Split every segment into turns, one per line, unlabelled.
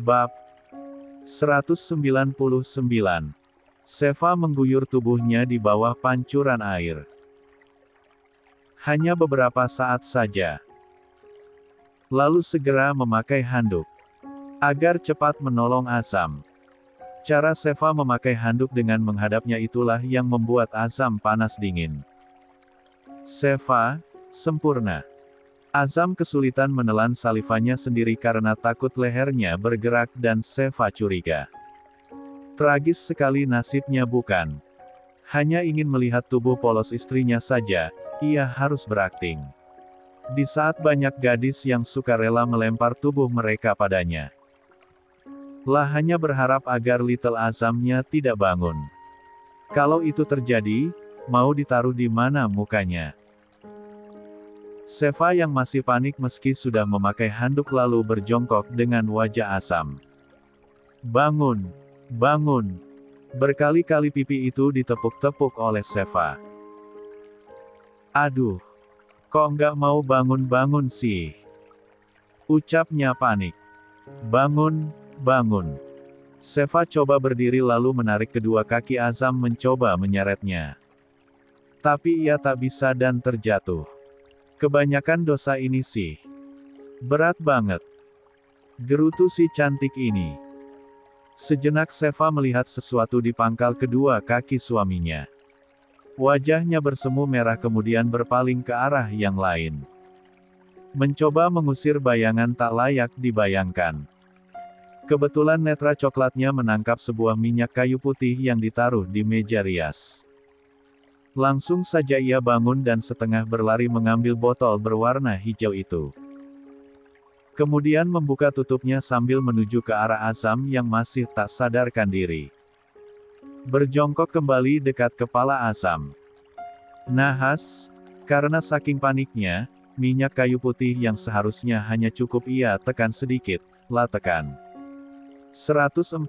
Bab 199. Seva mengguyur tubuhnya di bawah pancuran air. Hanya beberapa saat saja. Lalu segera memakai handuk. Agar cepat menolong Azam. Cara Seva memakai handuk dengan menghadapnya itulah yang membuat Azam panas dingin. Seva, sempurna. Azam kesulitan menelan salivanya sendiri karena takut lehernya bergerak dan Seva curiga. Tragis sekali nasibnya bukan? Hanya ingin melihat tubuh polos istrinya saja, ia harus berakting. Di saat banyak gadis yang sukarela melempar tubuh mereka padanya. Lah hanya berharap agar Little Azamnya tidak bangun. Kalau itu terjadi, mau ditaruh di mana mukanya? Seva yang masih panik meski sudah memakai handuk lalu berjongkok dengan wajah asam. Bangun! Bangun! Berkali-kali pipi itu ditepuk-tepuk oleh Seva. Aduh! Kok nggak mau bangun-bangun sih? Ucapnya panik. Bangun, bangun. Seva coba berdiri lalu menarik kedua kaki Azam mencoba menyeretnya. Tapi ia tak bisa dan terjatuh. Kebanyakan dosa ini sih. Berat banget. Gerutu si cantik ini. Sejenak Seva melihat sesuatu di pangkal kedua kaki suaminya. Wajahnya bersemu merah kemudian berpaling ke arah yang lain. Mencoba mengusir bayangan tak layak dibayangkan. Kebetulan netra coklatnya menangkap sebuah minyak kayu putih yang ditaruh di meja rias. Langsung saja ia bangun dan setengah berlari mengambil botol berwarna hijau itu. Kemudian membuka tutupnya sambil menuju ke arah Azam yang masih tak sadarkan diri. Berjongkok kembali dekat kepala Azam. Nahas, karena saking paniknya, minyak kayu putih yang seharusnya hanya cukup ia tekan sedikit, lah tekan. 144.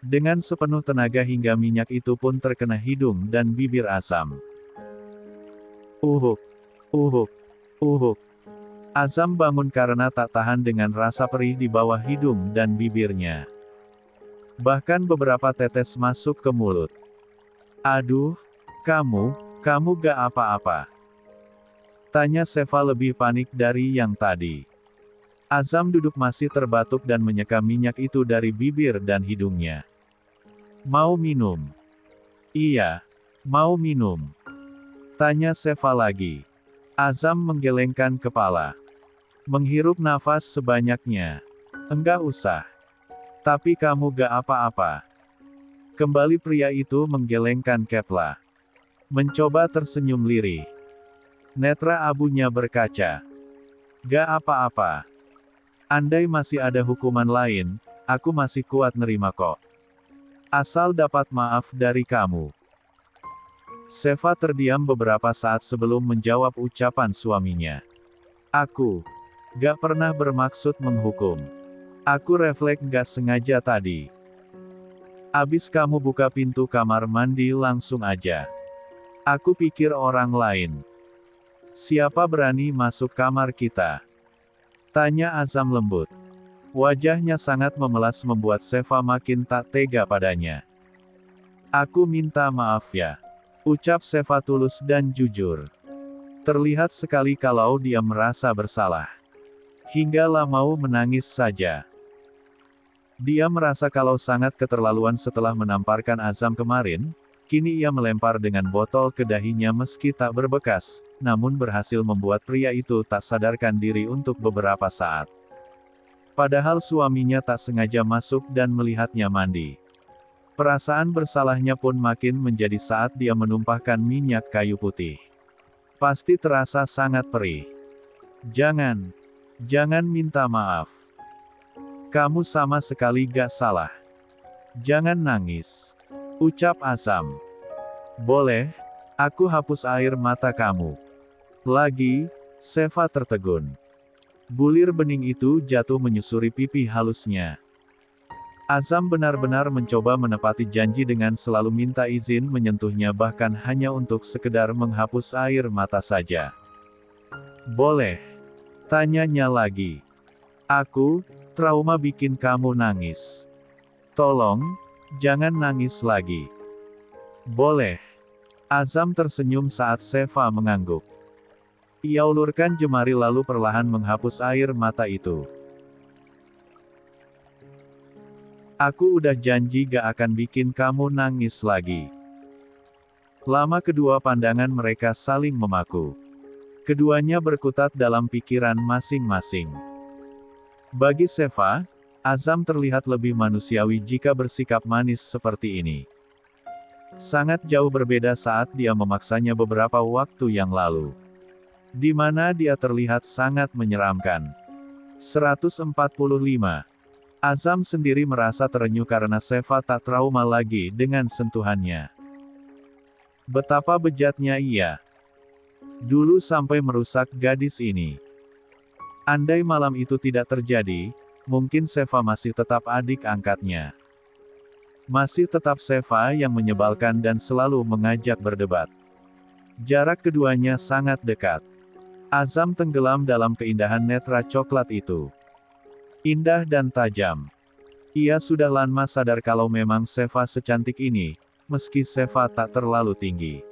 Dengan sepenuh tenaga hingga minyak itu pun terkena hidung dan bibir Azam. Uhuk! Uhuk! Uhuk! Azam bangun karena tak tahan dengan rasa perih di bawah hidung dan bibirnya. Bahkan beberapa tetes masuk ke mulut. Aduh! Kamu gak apa-apa? Tanya Seva lebih panik dari yang tadi. Azam duduk masih terbatuk dan menyeka minyak itu dari bibir dan hidungnya. Mau minum? Iya, mau minum. Tanya Seva lagi. Azam menggelengkan kepala. Menghirup nafas sebanyaknya. Enggak usah. Tapi kamu gak apa-apa. Kembali pria itu menggelengkan kepala. Mencoba tersenyum lirih. Netra abunya berkaca. Gak apa-apa. Andai masih ada hukuman lain, aku masih kuat nerima kok. Asal dapat maaf dari kamu. Seva terdiam beberapa saat sebelum menjawab ucapan suaminya. Aku gak pernah bermaksud menghukum. Aku refleks gak sengaja tadi. Abis kamu buka pintu kamar mandi langsung aja. Aku pikir orang lain. Siapa berani masuk kamar kita? Tanya Azam lembut. Wajahnya sangat memelas membuat Seva makin tak tega padanya. Aku minta maaf ya. Ucap Seva tulus dan jujur. Terlihat sekali kalau dia merasa bersalah. Hinggalah mau menangis saja. Dia merasa kalau sangat keterlaluan setelah menamparkan Azam kemarin, kini ia melempar dengan botol ke dahinya meski tak berbekas, namun berhasil membuat pria itu tak sadarkan diri untuk beberapa saat. Padahal suaminya tak sengaja masuk dan melihatnya mandi. Perasaan bersalahnya pun makin menjadi saat dia menumpahkan minyak kayu putih. Pasti terasa sangat perih. Jangan minta maaf. Kamu sama sekali gak salah. Jangan nangis. Ucap Azam. Boleh, aku hapus air mata kamu. Lagi, Seva tertegun. Bulir bening itu jatuh menyusuri pipi halusnya. Azam benar-benar mencoba menepati janji dengan selalu minta izin menyentuhnya bahkan hanya untuk sekedar menghapus air mata saja. Boleh. Tanyanya lagi. Trauma bikin kamu nangis. Tolong, jangan nangis lagi. Boleh. Azam tersenyum saat Seva mengangguk. Ia ulurkan jemari lalu perlahan menghapus air mata itu. Aku udah janji gak akan bikin kamu nangis lagi. Lama kedua pandangan mereka saling memaku. Keduanya berkutat dalam pikiran masing-masing. Bagi Seva, Azam terlihat lebih manusiawi jika bersikap manis seperti ini. Sangat jauh berbeda saat dia memaksanya beberapa waktu yang lalu. Di mana dia terlihat sangat menyeramkan. 145. Azam sendiri merasa terenyuh karena Seva tak trauma lagi dengan sentuhannya. Betapa bejatnya ia. Dulu sampai merusak gadis ini. Andai malam itu tidak terjadi, mungkin Seva masih tetap adik angkatnya. Masih tetap Seva yang menyebalkan dan selalu mengajak berdebat. Jarak keduanya sangat dekat. Azam tenggelam dalam keindahan netra coklat itu. Indah dan tajam. Ia sudah lama sadar kalau memang Seva secantik ini, meski Seva tak terlalu tinggi.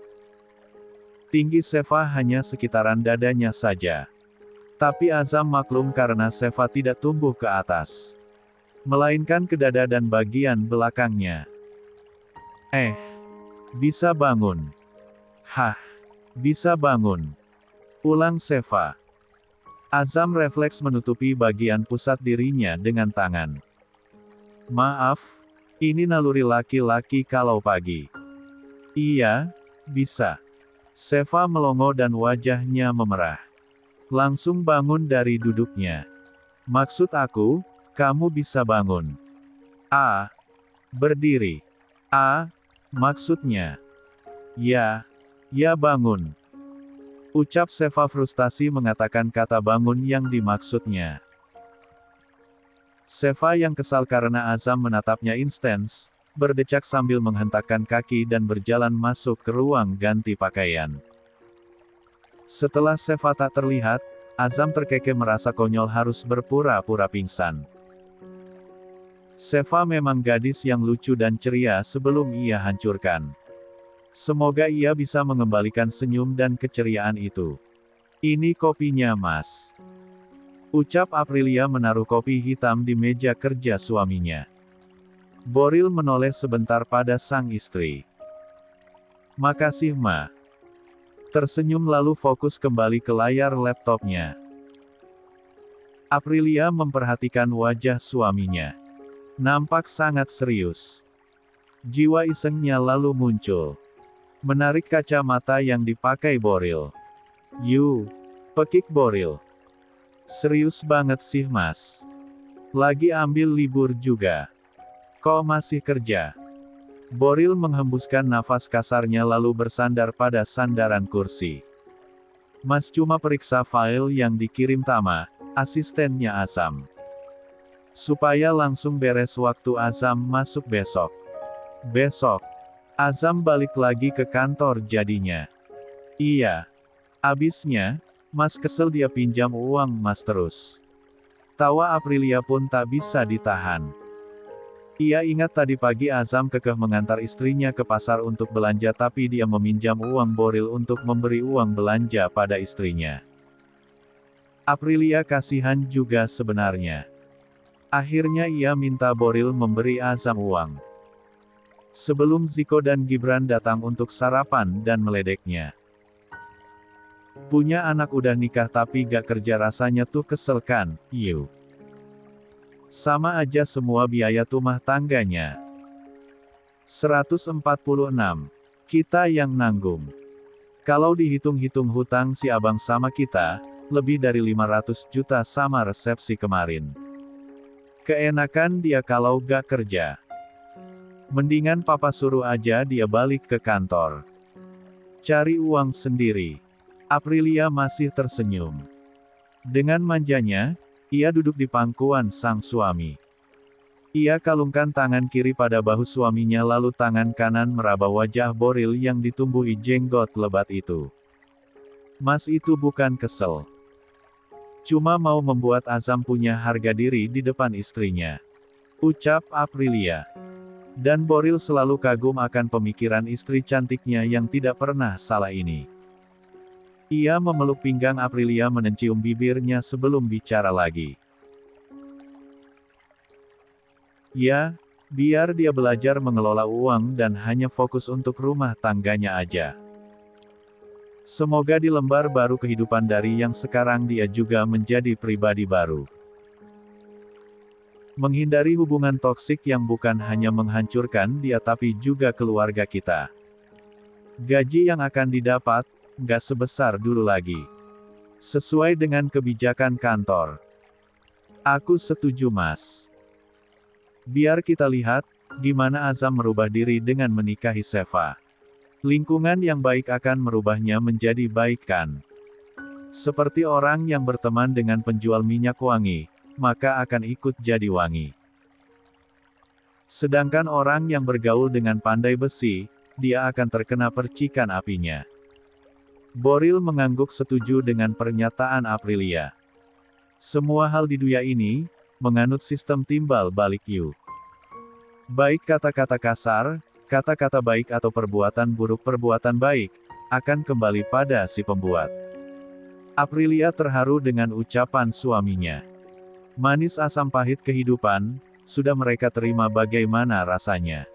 Tinggi Seva hanya sekitaran dadanya saja. Tapi Azam maklum karena Seva tidak tumbuh ke atas. Melainkan ke dada dan bagian belakangnya. Bisa bangun. Hah, bisa bangun. Ulang Seva. Azam refleks menutupi bagian pusat dirinya dengan tangan. Maaf, ini naluri laki-laki kalau pagi. Iya, bisa. Seva melongo dan wajahnya memerah. Langsung bangun dari duduknya. Maksud aku, kamu bisa bangun. Berdiri. Maksudnya. Ya bangun. Ucap Seva frustasi mengatakan kata bangun yang dimaksudnya. Seva yang kesal karena Azam menatapnya intens, berdecak sambil menghentakkan kaki dan berjalan masuk ke ruang ganti pakaian. Setelah Seva tak terlihat, Azam terkekeh merasa konyol harus berpura-pura pingsan. Seva memang gadis yang lucu dan ceria sebelum ia hancurkan. Semoga ia bisa mengembalikan senyum dan keceriaan itu. Ini kopinya, Mas. Ucap Aprilia menaruh kopi hitam di meja kerja suaminya. Boril menoleh sebentar pada sang istri. Makasih, Ma. Tersenyum lalu fokus kembali ke layar laptopnya. Aprilia memperhatikan wajah suaminya. Nampak sangat serius. Jiwa isengnya lalu muncul. Menarik kacamata yang dipakai Boril. Pekik Boril. Serius banget sih, Mas. Lagi ambil libur juga. Kok masih kerja? Boril menghembuskan nafas kasarnya lalu bersandar pada sandaran kursi. Mas cuma periksa file yang dikirim Tama, asistennya Azam. Supaya langsung beres waktu Azam masuk besok. Besok, Azam balik lagi ke kantor jadinya. Iya. Abisnya, Mas kesel dia pinjam uang Mas terus. Tawa Aprilia pun tak bisa ditahan. Ia ingat tadi pagi Azam kekeh mengantar istrinya ke pasar untuk belanja tapi dia meminjam uang Boril untuk memberi uang belanja pada istrinya. Aprilia kasihan juga sebenarnya. Akhirnya ia minta Boril memberi Azam uang. Sebelum Ziko dan Gibran datang untuk sarapan dan meledeknya. Punya anak udah nikah tapi gak kerja rasanya tuh kesel kan, Sama aja semua biaya rumah tangganya. 146. Kita yang nanggung. Kalau dihitung-hitung hutang si abang sama kita, lebih dari 500 juta sama resepsi kemarin. Keenakan dia kalau gak kerja. Mendingan papa suruh aja dia balik ke kantor. Cari uang sendiri. Aprilia masih tersenyum. Dengan manjanya, ia duduk di pangkuan sang suami. Ia kalungkan tangan kiri pada bahu suaminya lalu tangan kanan meraba wajah Boril yang ditumbuhi jenggot lebat itu. Mas itu bukan kesel. Cuma mau membuat Azam punya harga diri di depan istrinya. Ucap Aprilia. Dan Boril selalu kagum akan pemikiran istri cantiknya yang tidak pernah salah ini. Ia memeluk pinggang Aprilia mencium bibirnya sebelum bicara lagi. Ya, biar dia belajar mengelola uang dan hanya fokus untuk rumah tangganya aja. Semoga di lembar baru kehidupan dari yang sekarang dia juga menjadi pribadi baru. Menghindari hubungan toksik yang bukan hanya menghancurkan dia tapi juga keluarga kita. Gaji yang akan didapat, nggak sebesar dulu lagi. Sesuai dengan kebijakan kantor. Aku setuju Mas. Biar kita lihat, gimana Azam merubah diri dengan menikahi Seva. Lingkungan yang baik akan merubahnya menjadi baik kan? Seperti orang yang berteman dengan penjual minyak wangi, maka akan ikut jadi wangi. Sedangkan orang yang bergaul dengan pandai besi, dia akan terkena percikan apinya. Boril mengangguk setuju dengan pernyataan Aprilia. Semua hal di dunia ini, menganut sistem timbal balik you. Baik kata-kata kasar, kata-kata baik atau perbuatan buruk perbuatan baik, akan kembali pada si pembuat. Aprilia terharu dengan ucapan suaminya. Manis asam pahit kehidupan, sudah mereka terima bagaimana rasanya.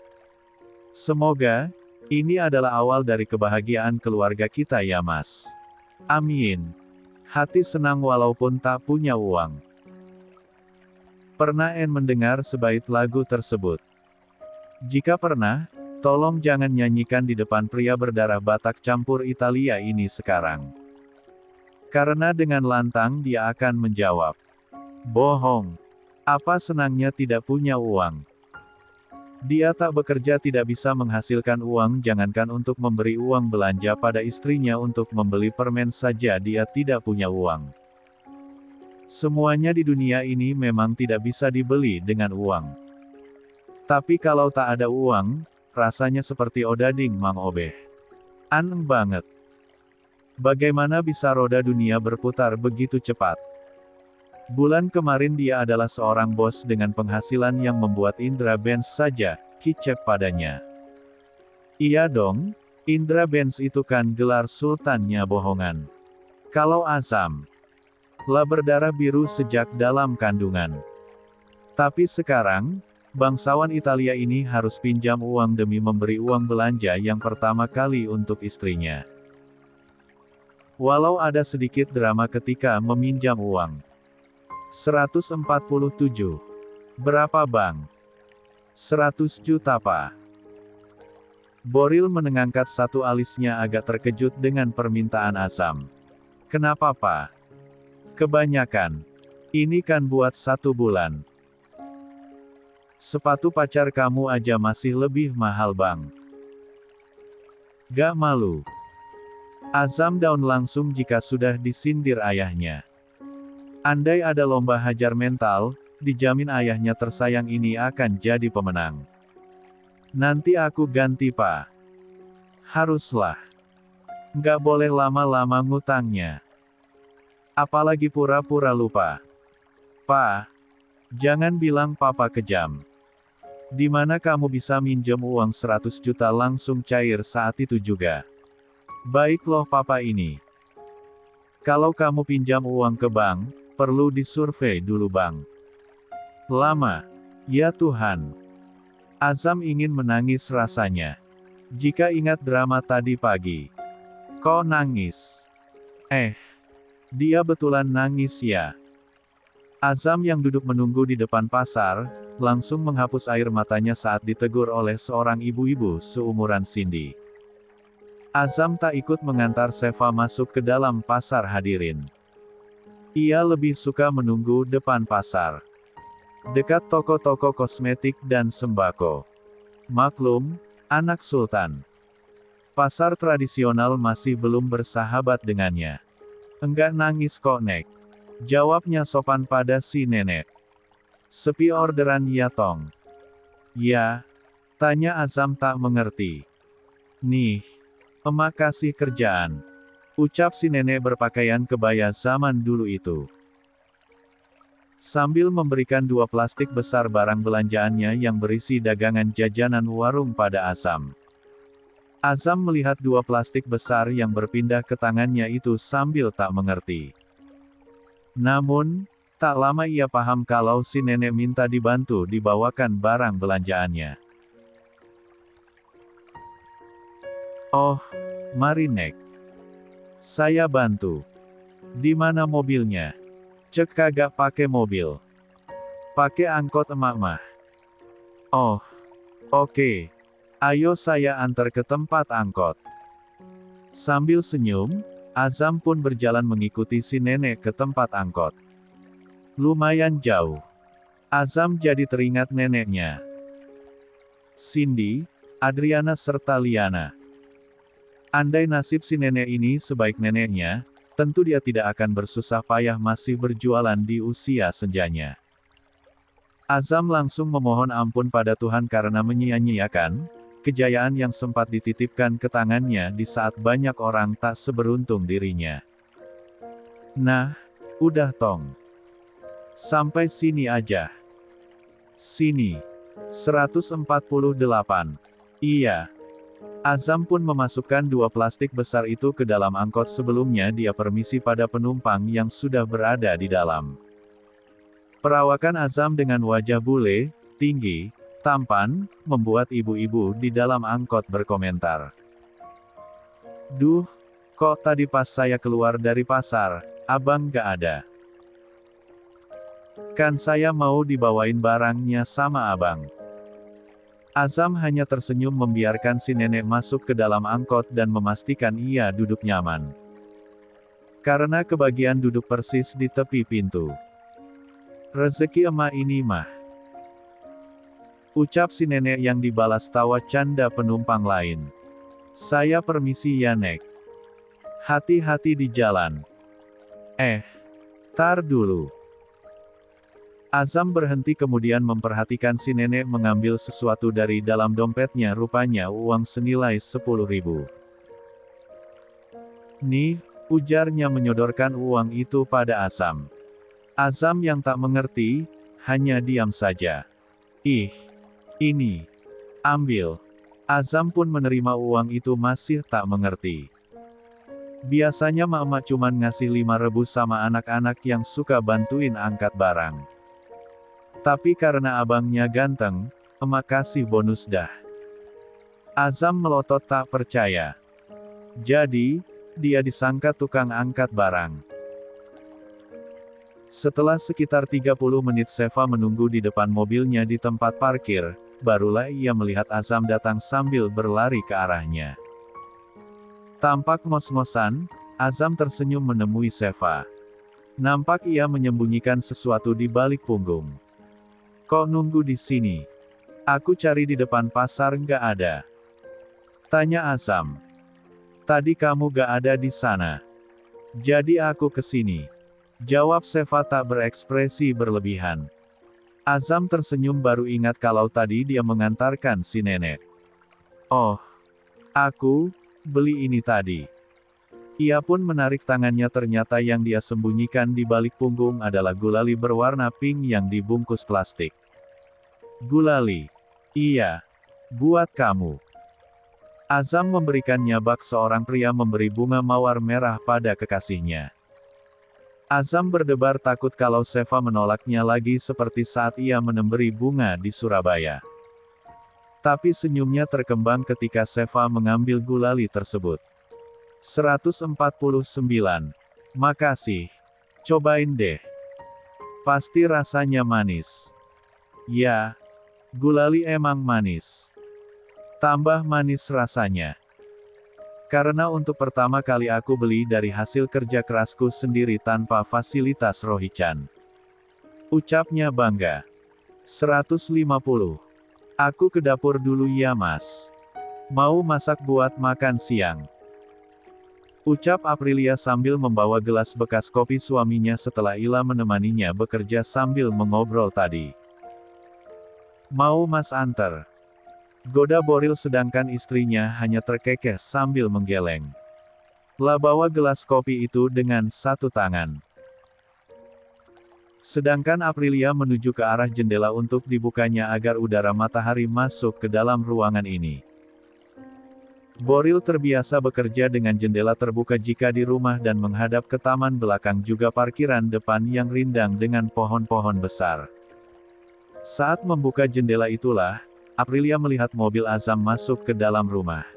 Semoga, ini adalah awal dari kebahagiaan keluarga kita ya Mas. Amin. Hati senang walaupun tak punya uang. Pernah mendengar sebait lagu tersebut? Jika pernah, tolong jangan nyanyikan di depan pria berdarah Batak campur Italia ini sekarang. Karena dengan lantang dia akan menjawab. Bohong. Apa senangnya tidak punya uang? Dia tak bekerja tidak bisa menghasilkan uang jangankan untuk memberi uang belanja pada istrinya untuk membeli permen saja dia tidak punya uang. Semuanya di dunia ini memang tidak bisa dibeli dengan uang. Tapi kalau tak ada uang, rasanya seperti odading Mang Obeh. Aneh banget. Bagaimana bisa roda dunia berputar begitu cepat? Bulan kemarin dia adalah seorang bos dengan penghasilan yang membuat Indra Benz saja kicep padanya. Iya dong, Indra Benz itu kan gelar sultannya bohongan. Kalau Azam lah berdarah biru sejak dalam kandungan. Tapi sekarang, bangsawan Italia ini harus pinjam uang demi memberi uang belanja yang pertama kali untuk istrinya. Walau ada sedikit drama ketika meminjam uang. 147. Berapa bang? 100 juta pak. Boril menengangkat satu alisnya agak terkejut dengan permintaan Azam. Kenapa pak? Kebanyakan. Ini kan buat 1 bulan. Sepatu pacar kamu aja masih lebih mahal bang. Gak malu. Azam down langsung jika sudah disindir ayahnya. Andai ada lomba hajar mental, dijamin ayahnya tersayang ini akan jadi pemenang. Nanti aku ganti pak. Haruslah. Nggak boleh lama-lama ngutangnya. Apalagi pura-pura lupa. Pak, jangan bilang papa kejam. Di mana kamu bisa minjem uang 100 juta langsung cair saat itu juga? Baik loh papa ini. Kalau kamu pinjam uang ke bank, perlu disurvei dulu bang. Lama. Ya Tuhan. Azam ingin menangis rasanya. Jika ingat drama tadi pagi. Kok nangis? Dia betulan nangis ya. Azam yang duduk menunggu di depan pasar, langsung menghapus air matanya saat ditegur oleh seorang ibu-ibu seumuran Cindy. Azam tak ikut mengantar Seva masuk ke dalam pasar hadirin. Ia lebih suka menunggu depan pasar. Dekat toko-toko kosmetik dan sembako. Maklum, anak sultan. Pasar tradisional masih belum bersahabat dengannya. Enggak nangis kok nek. Jawabnya sopan pada si nenek. Sepi orderan ya tong. Ya. Tanya Azam tak mengerti. Nih. Emak kasih kerjaan. Ucap si nenek berpakaian kebaya zaman dulu itu. Sambil memberikan 2 plastik besar barang belanjaannya yang berisi dagangan jajanan warung pada Azam. Azam melihat 2 plastik besar yang berpindah ke tangannya itu sambil tak mengerti. Namun, tak lama ia paham kalau si nenek minta dibantu dibawakan barang belanjaannya. "Oh, mari Nek. Saya bantu. Di mana mobilnya?" "Cek kagak pakai mobil. Pakai angkot emak mah." "Oh, oke. Ayo saya antar ke tempat angkot." Sambil senyum, Azam pun berjalan mengikuti si nenek ke tempat angkot. Lumayan jauh. Azam jadi teringat neneknya. Cindy, Adriana serta Liana. Andai nasib si nenek ini sebaik neneknya, tentu dia tidak akan bersusah payah masih berjualan di usia senjanya. Azam langsung memohon ampun pada Tuhan karena menyia-nyiakan kejayaan yang sempat dititipkan ke tangannya di saat banyak orang tak seberuntung dirinya. "Nah, udah tong. Sampai sini aja. Sini. 148. Iya." Azam pun memasukkan 2 plastik besar itu ke dalam angkot sebelumnya dia permisi pada penumpang yang sudah berada di dalam. Perawakan Azam dengan wajah bule, tinggi, tampan, membuat ibu-ibu di dalam angkot berkomentar. "Duh, kok tadi pas saya keluar dari pasar, abang gak ada? Kan saya mau dibawain barangnya sama abang." Azam hanya tersenyum membiarkan si nenek masuk ke dalam angkot dan memastikan ia duduk nyaman. Karena kebagian duduk persis di tepi pintu. "Rezeki emak ini mah," ucap si nenek yang dibalas tawa canda penumpang lain. "Saya permisi ya Nek. Hati-hati di jalan." Tar dulu." Azam berhenti kemudian memperhatikan si nenek mengambil sesuatu dari dalam dompetnya, rupanya uang senilai 10.000. "Nih," ujarnya menyodorkan uang itu pada Azam. Azam yang tak mengerti, hanya diam saja. "Ih, ini. Ambil." Azam pun menerima uang itu masih tak mengerti. Biasanya emak-emak cuman ngasih 5.000 sama anak-anak yang suka bantuin angkat barang. Tapi karena abangnya ganteng, emak kasih bonus dah. Azam melotot tak percaya. Jadi, dia disangka tukang angkat barang. Setelah sekitar 30 menit Seva menunggu di depan mobilnya di tempat parkir, barulah ia melihat Azam datang sambil berlari ke arahnya. Tampak ngos-ngosan, Azam tersenyum menemui Seva. Nampak ia menyembunyikan sesuatu di balik punggung. "Kok nunggu di sini? Aku cari di depan pasar nggak ada." tanya Azam. "Tadi kamu gak ada di sana. Jadi aku kesini," jawab Seva tak berekspresi berlebihan. Azam tersenyum baru ingat kalau tadi dia mengantarkan si nenek. "Oh, aku beli ini tadi." Ia pun menarik tangannya, ternyata yang dia sembunyikan di balik punggung adalah gulali berwarna pink yang dibungkus plastik. "Gulali? Iya. Buat kamu." Azam memberikannya bak seorang pria memberi bunga mawar merah pada kekasihnya. Azam berdebar takut kalau Seva menolaknya lagi seperti saat ia memberi bunga di Surabaya. Tapi senyumnya terkembang ketika Seva mengambil gulali tersebut. 149. "Makasih. Cobain deh. Pasti rasanya manis." "Ya, gulali emang manis. Tambah manis rasanya. Karena untuk pertama kali aku beli dari hasil kerja kerasku sendiri tanpa fasilitas Rohichan," ucapnya bangga. 150. "Aku ke dapur dulu ya Mas. Mau masak buat makan siang," ucap Aprilia sambil membawa gelas bekas kopi suaminya setelah Ila menemaninya bekerja sambil mengobrol tadi. "Mau Mas anter?" goda Boril sedangkan istrinya hanya terkekeh sambil menggeleng. "Lah bawa gelas kopi itu dengan satu tangan." Sedangkan Aprilia menuju ke arah jendela untuk dibukanya agar udara matahari masuk ke dalam ruangan ini. Boril terbiasa bekerja dengan jendela terbuka jika di rumah dan menghadap ke taman belakang juga parkiran depan yang rindang dengan pohon-pohon besar. Saat membuka jendela itulah, Aprilia melihat mobil Azam masuk ke dalam rumah.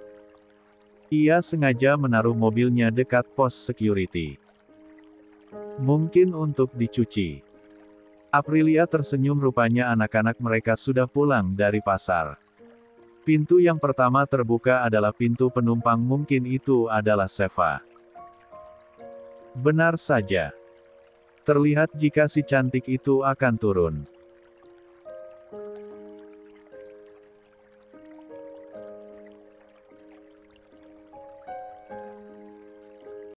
Ia sengaja menaruh mobilnya dekat pos security. Mungkin untuk dicuci. Aprilia tersenyum, rupanya anak-anak mereka sudah pulang dari pasar. Pintu yang pertama terbuka adalah pintu penumpang, mungkin itu adalah Sheva. Benar saja. Terlihat jika si cantik itu akan turun.